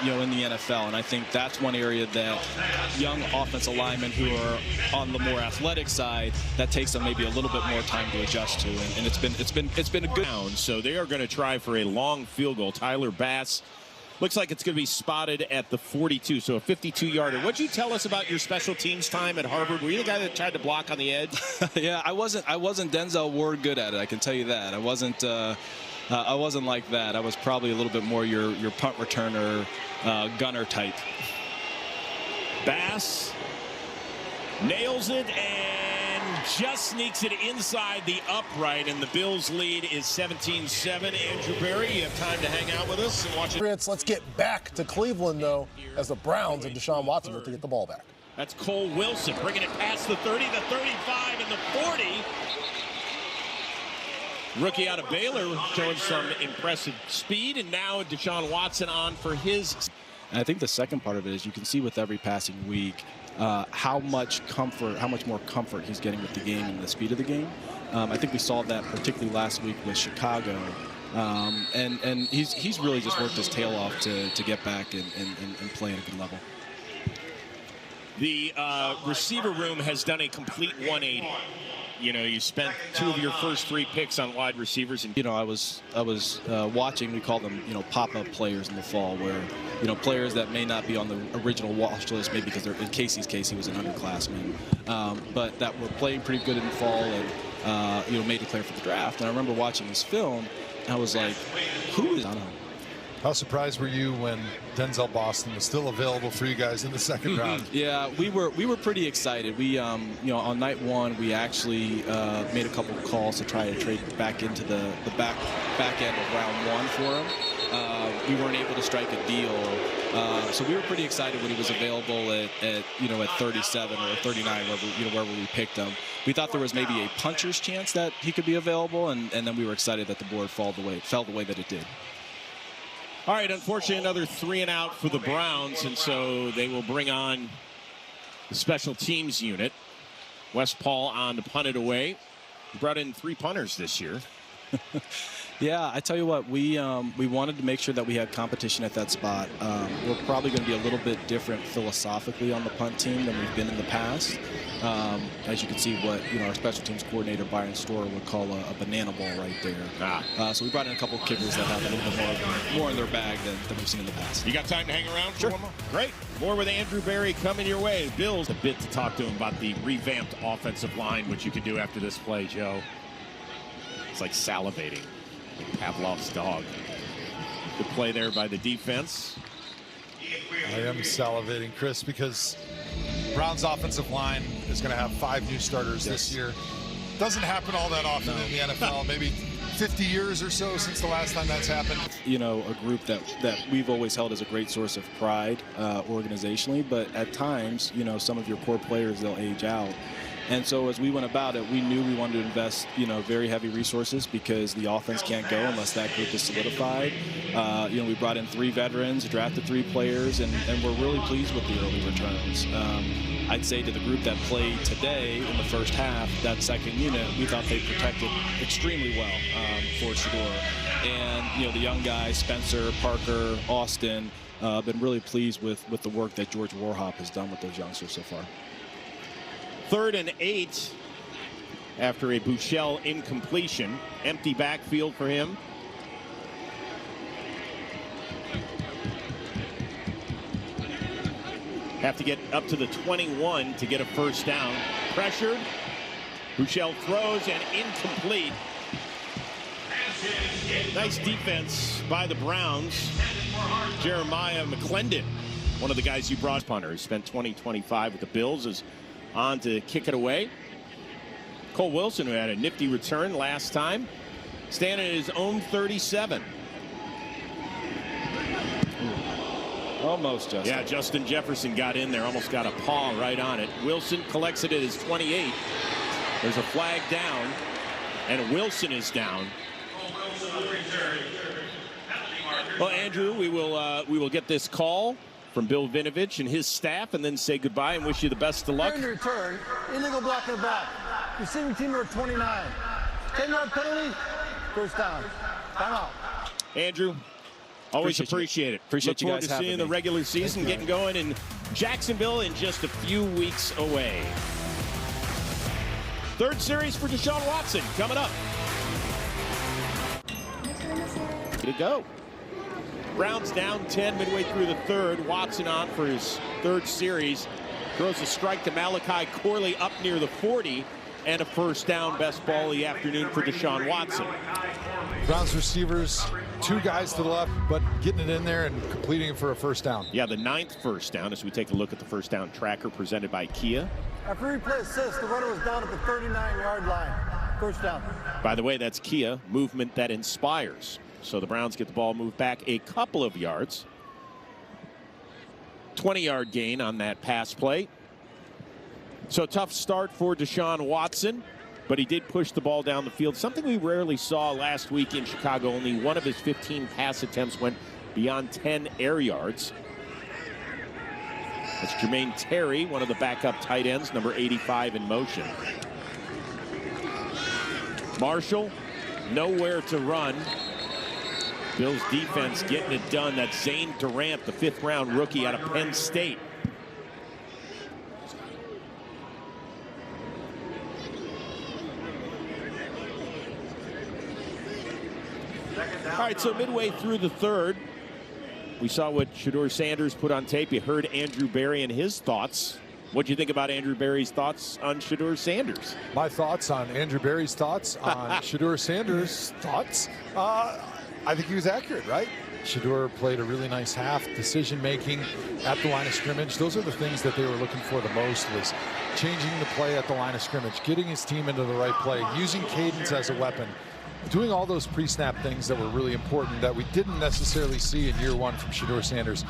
In the NFL, and I think that's one area that young offensive linemen who are on the more athletic side, that takes them maybe a little bit more time to adjust to, and it's been a good round. So they are going to try for a long field goal. Tyler Bass looks like it's going to be spotted at the 42, so a 52-yarder. What'd you tell us about your special teams time at Harvard? Were you the guy that tried to block on the edge? Yeah, I wasn't Denzel Ward good at it, I can tell you that. I wasn't like that. I was probably a little bit more your punt returner, gunner type. Bass nails it and just sneaks it inside the upright, and the Bills' lead is 17-7. Andrew Berry, you have time to hang out with us and watch it. Let's get back to Cleveland, though, as the Browns and Deshaun Watson look to get the ball back. That's Cole Wilson bringing it past the 30, the 35, and the 40. Rookie out of Baylor showing some impressive speed, and now Deshaun Watson on for his. And I think the second part of it is you can see with every passing week how much more comfort he's getting with the game and the speed of the game. I think we saw that particularly last week with Chicago. And he's really just worked his tail off to get back and play at a good level. The receiver room has done a complete 180. You know, you spent 2 of your first 3 picks on wide receivers. And you know, I was watching. We call them, you know, pop-up players in the fall, where, you know, players that may not be on the original watch list, maybe because they're, in Casey's case, he was an underclassman, but that were playing pretty good in the fall and you know, made it clear for the draft. And I remember watching this film, and I was like, who is? I don't know. How surprised were you when Denzel Boston was still available for you guys in the second round? Yeah, we were pretty excited. We you know, on night 1 we actually made a couple of calls to try to trade back into the back end of round 1 for him. We weren't able to strike a deal, so we were pretty excited when he was available at you know, at 37 or 39, wherever we picked him. We thought there was maybe a puncher's chance that he could be available, and then we were excited that the board fell the way that it did. All right, unfortunately, another 3 and out for the Browns, and so they will bring on the special teams unit. Wes Paul on to punt it away. He brought in 3 punters this year. Yeah, I tell you what, we wanted to make sure that we had competition at that spot. We're probably going to be a little bit different philosophically on the punt team than we've been in the past. As you can see, what, you know, our special teams coordinator Byron Storer would call a banana ball right there. So we brought in a couple of kickers that have a little bit more in their bag than we've seen in the past. You got time to hang around for Sure. one more? Great. More with Andrew Berry coming your way. Bills a bit to talk to him about the revamped offensive line, which you could do after this play, Joe. It's like salivating. Pavlov's dog. Good play there by the defense. I am salivating, Chris, because Browns offensive line is going to have 5 new starters this year. Doesn't happen all that often in the NFL. Maybe 50 years or so since the last time that's happened. You know, a group that we've always held as a great source of pride organizationally, but at times, you know, some of your core players, they'll age out. And so as we went about it, we knew we wanted to invest, you know, very heavy resources because the offense can't go unless that group is solidified. You know, we brought in 3 veterans, drafted 3 players, and we're really pleased with the early returns. I'd say to the group that played today in the first half, that second unit, we thought they protected extremely well for Shedeur. And, you know, the young guys, Spencer, Parker, Austin, been really pleased with the work that George Warhop has done with those youngsters so far. 3rd and 8 after a Buechele incompletion. Empty backfield for him. Have to get up to the 21 to get a first down. Pressured. Buechele throws and incomplete. Nice defense by the Browns. Jeremiah McClendon, one of the guys you brought, punter, spent 20-25 with the Bills, is on to kick it away. Cole Wilson, who had a nifty return last time, standing at his own 37. Almost, Justin. Yeah, Justin Jefferson got in there, almost got a paw right on it. Wilson collects it at his 28. There's a flag down, and Wilson is down. Well, Andrew, we will get this call from Bill Vinovich and his staff, and then say goodbye and wish you the best of luck. During the return, illegal block in the back. Receiving team number 29. 10-yard penalty, first down. Timeout. Andrew, always appreciate it. Appreciate you guys having me. Look forward to seeing the regular season getting going in Jacksonville in just a few weeks away. 3rd series for Deshaun Watson coming up. Way to go. Browns down 10 midway through the 3rd. Watson on for his 3rd series. Throws a strike to Malachi Corley up near the 40. And a first down. Best ball of the afternoon for Deshaun Watson. Browns receivers, 2 guys to the left, but getting it in there and completing it for a first down. Yeah, the 9th first down as we take a look at the first down tracker presented by Kia. After replay assist, the runner was down at the 39-yard line. First down. By the way, that's Kia, movement that inspires. So the Browns get the ball moved back a couple of yards. 20-yard gain on that pass play. So tough start for Deshaun Watson. but he did push the ball down the field, something we rarely saw last week in Chicago. Only one of his 15 pass attempts went beyond 10 air yards. That's Jermaine Terry, one of the backup tight ends, number 85 in motion. Marshall, nowhere to run. Bills defense getting it done. That's Zane Durant, the 5th-round rookie out of Penn State. All right, so midway through the third, we saw what Shedeur Sanders put on tape. You heard Andrew Berry and his thoughts. What do you think about Andrew Berry's thoughts on Shedeur Sanders? My thoughts on Andrew Berry's thoughts on Shedeur Sanders' thoughts? I think he was accurate, right? Shedeur played a really nice half, decision-making at the line of scrimmage. Those are the things that they were looking for the most, was changing the play at the line of scrimmage, getting his team into the right play, using cadence as a weapon, doing all those pre-snap things that were really important that we didn't necessarily see in year one from Shedeur Sanders.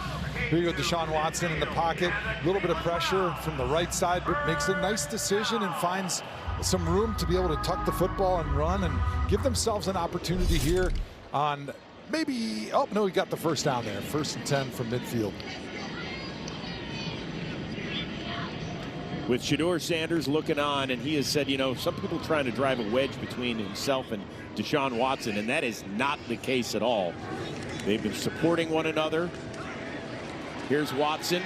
Here you go, Deshaun Watson in the pocket, a little bit of pressure from the right side, but makes a nice decision and finds some room to be able to tuck the football and run and give themselves an opportunity here on maybe, oh no, he got the first down there. 1st and 10 from midfield. With Shedeur Sanders looking on, and he has said, you know, some people trying to drive a wedge between himself and Deshaun Watson, and that is not the case at all. They've been supporting one another. Here's Watson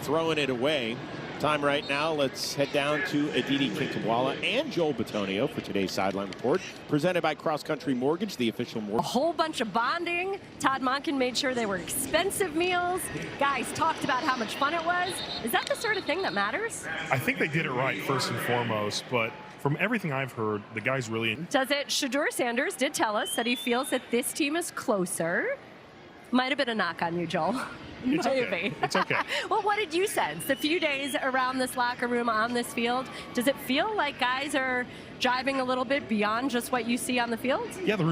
throwing it away. Time right now, let's head down to Aditi Kinkawala and Joel Bitonio for today's Sideline Report, presented by Cross Country Mortgage, the official mortgage. A whole bunch of bonding. Todd Monken made sure they were expensive meals. Guys talked about how much fun it was. Is that the sort of thing that matters? I think they did it right first and foremost, but from everything I've heard, the guys really... Does it? Shedeur Sanders did tell us that he feels that this team is closer. Might have been a knock on you, Joel. It's okay. It's okay. Well, what did you sense? A few days around this locker room on this field, does it feel like guys are driving a little bit beyond just what you see on the field? Yeah, the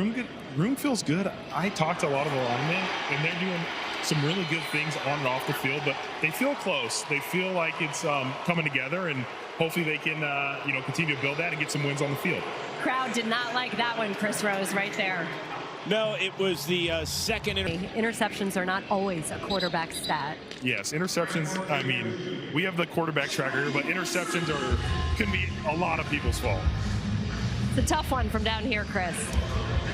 room feels good. I talked to a lot of the linemen, and they're doing some really good things on and off the field, but they feel close. They feel like it's coming together, and hopefully they can continue to build that and get some wins on the field. Crowd did not like that one, Chris Rose, right there. No, it was the second. Interceptions are not always a quarterback stat. Yes, interceptions, I mean, we have the quarterback tracker here, but interceptions can be a lot of people's fault. It's a tough one from down here, Chris.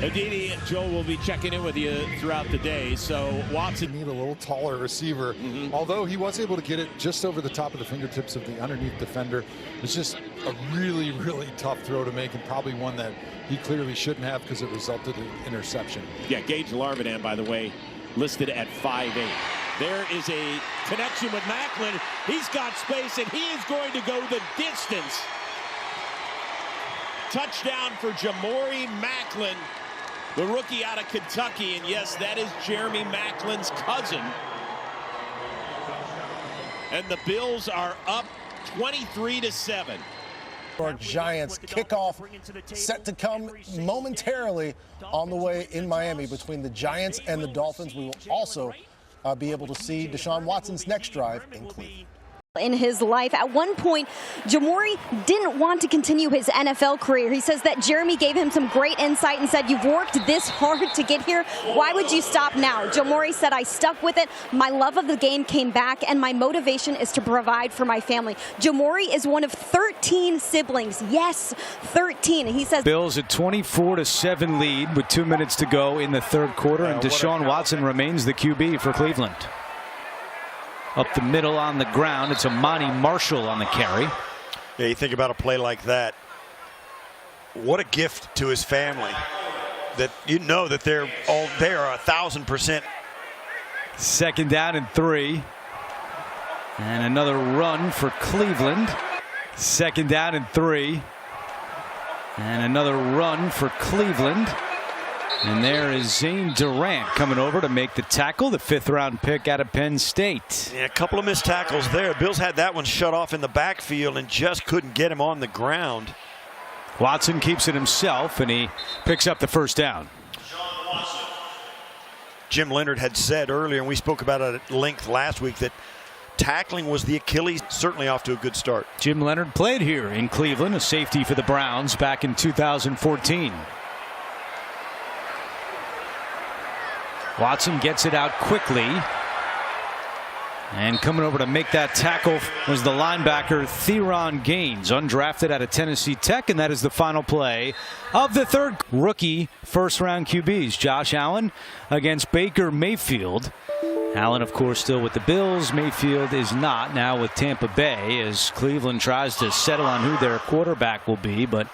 Aditi and Joel will be checking in with you throughout the day. So Watson need a little taller receiver. Although he was able to get it just over the top of the fingertips of the underneath defender. It's just a really, really tough throw to make, and probably one that he clearly shouldn't have because it resulted in interception. Yeah, Gage Larvidan, by the way, listed at 5'8". There is a connection with Macklin. He's got space, and he is going to go the distance. Touchdown for Jamori Macklin, the rookie out of Kentucky. And yes, that is Jeremy Macklin's cousin. And the Bills are up 23-7. Our Giants kickoff set to come momentarily on the way in Miami between the Giants and the Dolphins. We will also be able to see Deshaun Watson's next drive in Cleveland. In his life. At one point, Jamori didn't want to continue his NFL career. He says that Jeremy gave him some great insight and said, "You've worked this hard to get here. Why would you stop now?" Jamori said, "I stuck with it. My love of the game came back, and my motivation is to provide for my family." Jamori is one of 13 siblings. Yes, 13. He says Bills a 24-7 lead with 2 minutes to go in the third quarter, and Deshaun Watson remains the QB for Cleveland. Up the middle on the ground, it's Amani Marshall on the carry. Yeah, you think about a play like that. What a gift to his family. That you know that they are 1,000%. Second down and 3. And another run for Cleveland. Second down and 3. And another run for Cleveland. And there is Zane Durant coming over to make the tackle, the 5th-round pick out of Penn State. Yeah, a couple of missed tackles there. Bills had that one shut off in the backfield and just couldn't get him on the ground. Watson keeps it himself, and he picks up the first down. Jim Leonard had said earlier, and we spoke about it at length last week, that tackling was the Achilles. Certainly off to a good start. Jim Leonard played here in Cleveland, a safety for the Browns back in 2014. Watson gets it out quickly. And coming over to make that tackle was the linebacker Theron Gaines, undrafted out of Tennessee Tech, and that is the final play of the third. Rookie first-round QBs, Josh Allen against Baker Mayfield. Allen, of course, still with the Bills. Mayfield is not, now with Tampa Bay, as Cleveland tries to settle on who their quarterback will be. But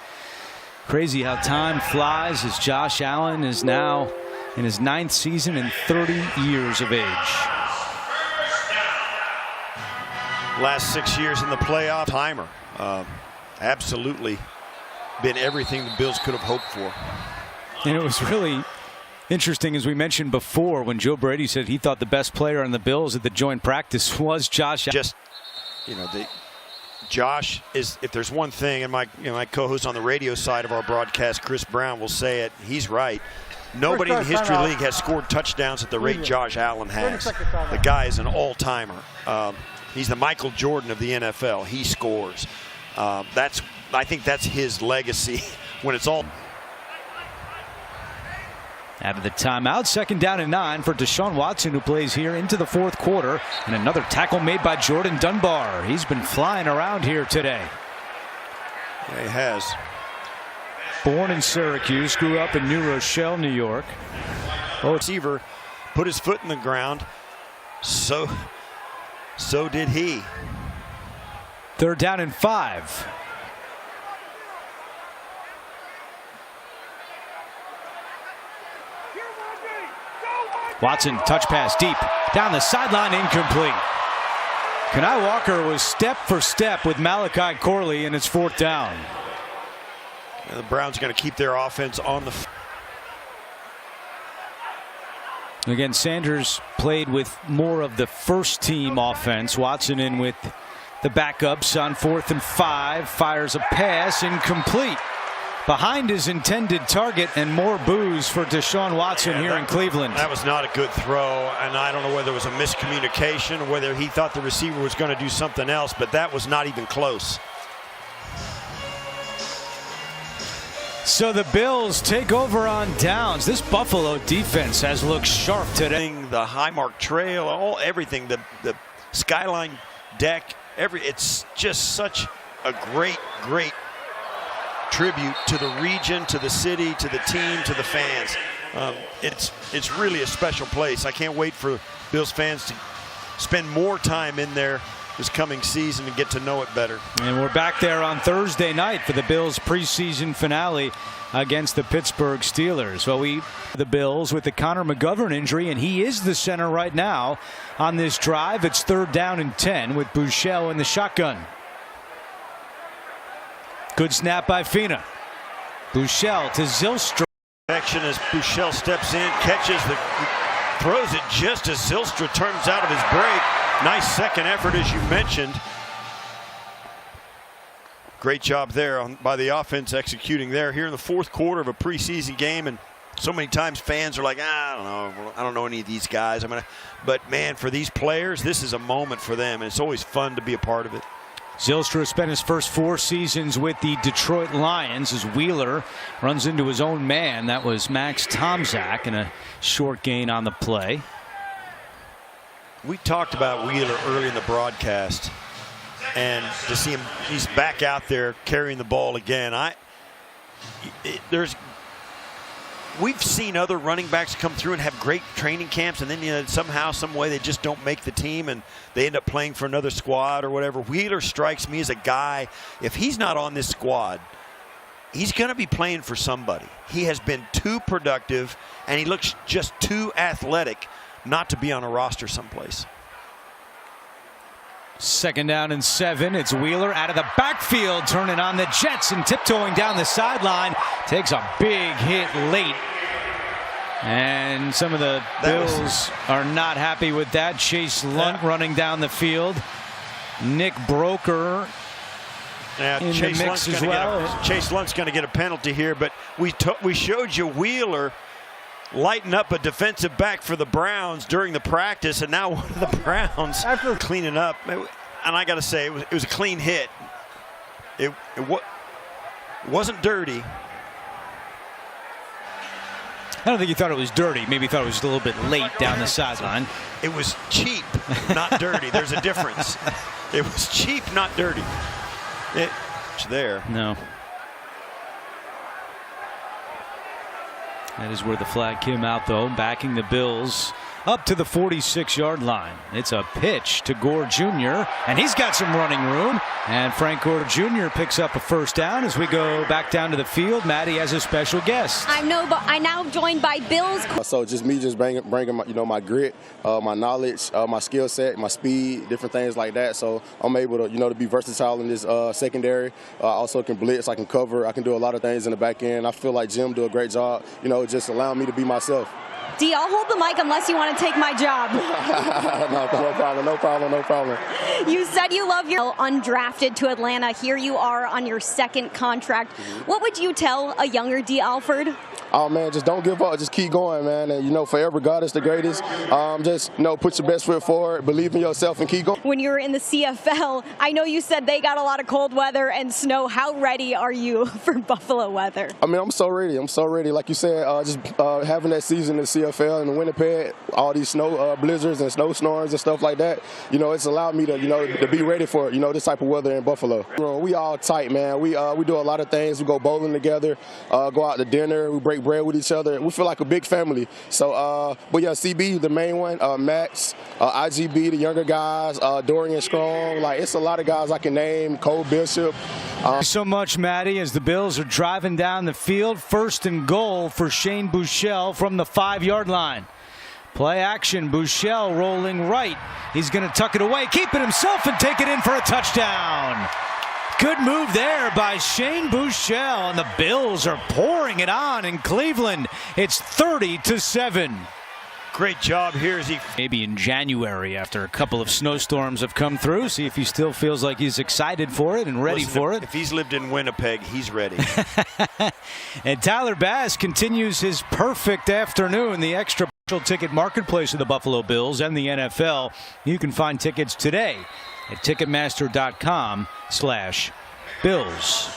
crazy how time flies, as Josh Allen is now in his 9th season in 30 years of age. Last 6 years in the playoff. Timer. Absolutely been everything the Bills could have hoped for. And it was really interesting, as we mentioned before, when Joe Brady said he thought the best player on the Bills at the joint practice was Josh. Just, Josh is, if there's one thing, and my co-host on the radio side of our broadcast, Chris Brown, will say it, he's right. Nobody in the history of the league has scored touchdowns at the rate Josh Allen has. The guy is an all-timer. He's the Michael Jordan of the NFL. He scores. I think that's his legacy when it's all. Out of the timeout, 2nd down and 9 for Deshaun Watson, who plays here into the 4th quarter. And another tackle made by Jordan Dunbar. He's been flying around here today. Yeah, he has. Born in Syracuse, grew up in New Rochelle, New York. Receiver put his foot in the ground. So did he. 3rd down and 5. Watson, touch pass deep down the sideline, incomplete. Kenai Walker was step for step with Malachi Corley, and it's 4th down. And the Browns are going to keep their offense on the. Again, Sanders played with more of the first team offense. Watson in with the backups on 4th and 5. Fires a pass, incomplete. Behind his intended target, and more boos for Deshaun Watson here in Cleveland. That was not a good throw, and I don't know whether it was a miscommunication or whether he thought the receiver was going to do something else, but that was not even close. So the Bills take over on downs. This Buffalo defense has looked sharp today. The Highmark Trail, everything, the skyline deck, it's just such a great tribute to the region, to the city, to the team, to the fans. It's really a special place. I can't wait for Bills fans to spend more time in there this coming season and get to know it better. And we're back there on Thursday night for the Bills preseason finale against the Pittsburgh Steelers. Well, the Bills with the Connor McGovern injury, and he is the center right now on this drive. It's 3rd down and 10 with Buechele in the shotgun. Good snap by Fina. Buechele to Zylstra. Action as Buechele steps in, throws it just as Zylstra turns out of his break. Nice second effort, as you mentioned. Great job there by the offense executing there here in the 4th quarter of a preseason game. And so many times fans are like, I don't know any of these guys. But man, for these players, this is a moment for them, and it's always fun to be a part of it. Zylstra spent his first 4 seasons with the Detroit Lions as Wheeler runs into his own man. That was Max Tomczak, and a short gain on the play. We talked about Wheeler early in the broadcast, and to see him, he's back out there carrying the ball again. We've seen other running backs come through and have great training camps, and then somehow, some way, they just don't make the team and they end up playing for another squad or whatever. Wheeler strikes me as a guy, if he's not on this squad, he's going to be playing for somebody. He has been too productive, and he looks just too athletic not to be on a roster someplace. 2nd down and 7. It's Wheeler out of the backfield, turning on the Jets and tiptoeing down the sideline. Takes a big hit late. And some of the Bills are not happy with that. Chase Lunt running down the field. Nick Broker in the mix as well. Chase Lunt's going to get a penalty here, but we showed you Wheeler lighten up a defensive back for the Browns during the practice, and now one of the Browns cleaning up. And I got to say, it was a clean hit. It wasn't dirty. I don't think he thought it was dirty. Maybe he thought it was a little bit late down the sideline. It was cheap, not dirty. There's a difference. It was cheap, not dirty. It's there. No. That is where the flag came out, though, backing the Bills up to the 46-yard line. It's a pitch to Gore Jr., and he's got some running room. And Frank Gore Jr. picks up a first down as we go back down to the field. Maddie has a special guest. I'm now joined by Bills. So just bringing my, my grit, my knowledge, my skill set, my speed, different things like that. So I'm able to, to be versatile in this secondary. I also can blitz, I can cover, I can do a lot of things in the back end. I feel like Jim do a great job, just allowing me to be myself. D, I'll hold the mic unless you want to take my job. No problem. You said you love your undrafted to Atlanta. Here you are on your second contract. What would you tell a younger D. Alford? Oh, man, just don't give up. Just keep going, man. And, forever God is the greatest. Just, put your best foot forward, believe in yourself, and keep going. When you were in the CFL, I know you said they got a lot of cold weather and snow. How ready are you for Buffalo weather? I mean, I'm so ready. Like you said, just having that season in the CFL and Winnipeg, all these snow blizzards and snowstorms and stuff like that, it's allowed me to, to be ready for, this type of weather in Buffalo. We all tight, man. We do a lot of things. We go bowling together, go out to dinner, we break bread with each other. We feel like a big family. So, but yeah, CB, the main one, Max, IGB, the younger guys, Dorian Strong. Like, it's a lot of guys I can name, Cole Bishop. Thanks so much, Maddie, as the Bills are driving down the field. First and goal for Shane Buechele from the 5-yard line. Play action, Buechele rolling right. He's going to tuck it away, keep it himself, and take it in for a touchdown. Good move there by Shane Buechele, and the Bills are pouring it on in Cleveland. It's 30-7. Great job here as he... Maybe in January after a couple of snowstorms have come through, see if he still feels like he's excited for it and ready for it. If he's lived in Winnipeg, he's ready. And Tyler Bass continues his perfect afternoon. The extra ticket marketplace of the Buffalo Bills and the NFL. You can find tickets today at Ticketmaster.com/Bills.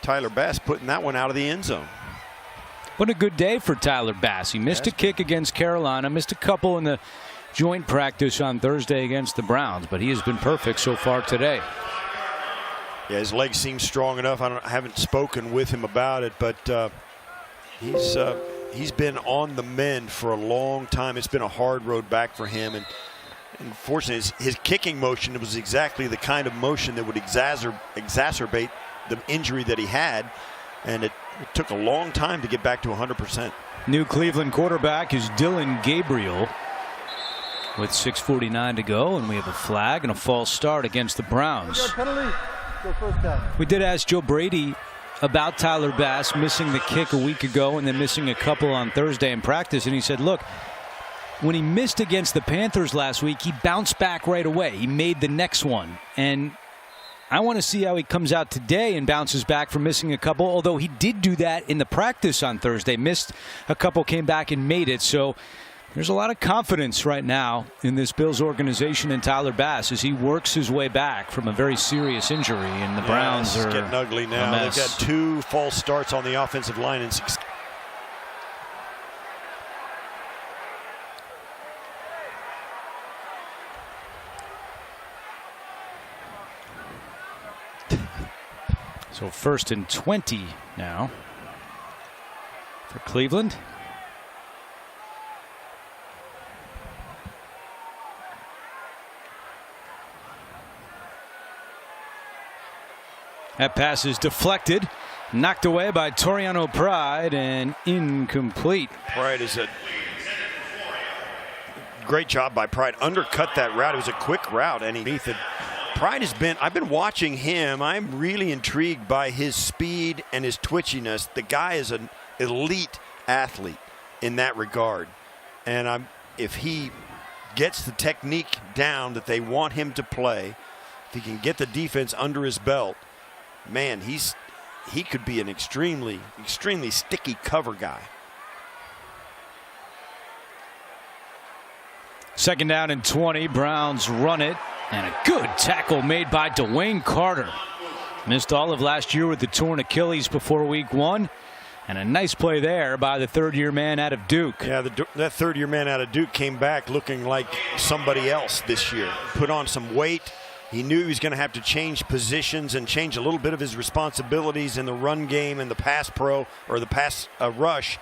Tyler Bass putting that one out of the end zone. What a good day for Tyler Bass. He missed a kick against Carolina, missed a couple in the joint practice on Thursday against the Browns, but he has been perfect so far today. Yeah, his legs seem strong enough. I haven't spoken with him about it, but he's been on the mend for a long time. It's been a hard road back for him, and unfortunately, his kicking motion was exactly the kind of motion that would exacerbate the injury that he had, and it took a long time to get back to 100%. New Cleveland quarterback is Dylan Gabriel with 6:49 to go, and we have a flag and a false start against the Browns. We did ask Joe Brady about Tyler Bass missing the kick a week ago and then missing a couple on Thursday in practice, and he said, look, when he missed against the Panthers last week, he bounced back right away. He made the next one, and I want to see how he comes out today and bounces back from missing a couple, although he did do that in the practice on Thursday. Missed a couple, came back and made it. So there's a lot of confidence right now in this Bills organization and Tyler Bass as he works his way back from a very serious injury. And the Browns are getting ugly now. They've got 2 false starts on the offensive line and 6. So 1st and 20 now for Cleveland. That pass is deflected, knocked away by Toriano Pride, and incomplete. Pride is a great job by Pride. Undercut that route. It was a quick route, and Pride has been, I've been watching him. I'm really intrigued by his speed and his twitchiness. The guy is an elite athlete in that regard. And if he gets the technique down that they want him to play, if he can get the defense under his belt, man, he could be an extremely sticky cover guy. Second down and 20. Browns run it. And a good tackle made by Dwayne Carter. Missed all of last year with the torn Achilles before week 1. And a nice play there by the third-year man out of Duke. Yeah, that third-year man out of Duke came back looking like somebody else this year. Put on some weight. He knew he was going to have to change positions and change a little bit of his responsibilities in the run game and the pass pro or the pass rush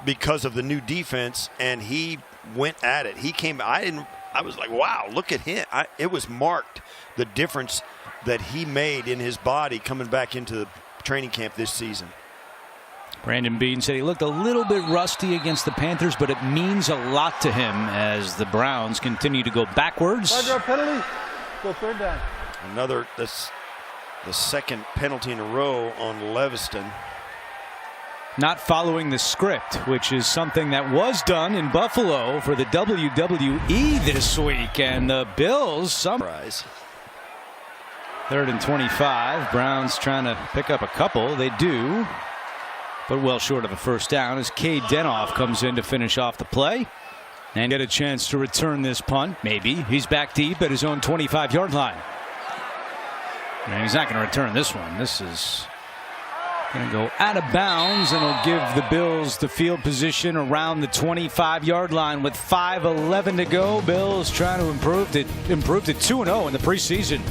because of the new defense, and he went at it. He came. I was like, wow, look at him. It was marked, the difference that he made in his body coming back into the training camp this season. Brandon Beane said he looked a little bit rusty against the Panthers, but it means a lot to him as the Browns continue to go backwards. Penalty. Go third down. The second penalty in a row on Leviston. Not following the script, which is something that was done in Buffalo for the WWE this week. And the Bills, surprise. 3rd and 25. Browns trying to pick up a couple. They do, but well short of a first down as Cade Denoff comes in to finish off the play and get a chance to return this punt. Maybe. He's back deep at his own 25-yard line. And he's not going to return this one. This is going to go out of bounds, and it'll give the Bills the field position around the 25-yard line with 5:11 to go. Bills trying to improve to 2-0 in the preseason.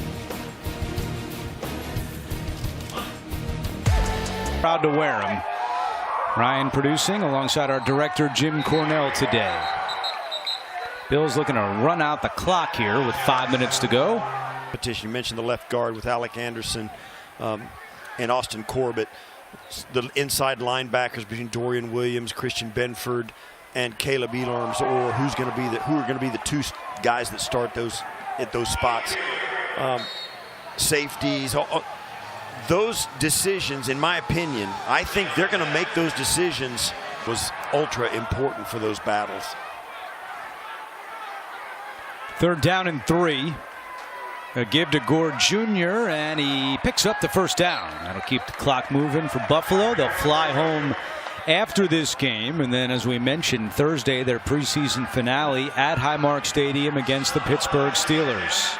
Proud to wear them. Ryan producing alongside our director Jim Cornell today. Bills looking to run out the clock here with 5 minutes to go. You mentioned the left guard with Alec Anderson and Austin Corbett. The inside linebackers between Dorian Williams, Christian Benford, and Caleb Elarms, or who are going to be the two guys that start at those spots. Safeties. Those decisions, in my opinion, I think they're going to make those decisions was ultra important for those battles. 3rd down and 3. A give to Gore Jr. and he picks up the first down. That'll keep the clock moving for Buffalo. They'll fly home after this game, and then, as we mentioned, Thursday their preseason finale at Highmark Stadium against the Pittsburgh Steelers.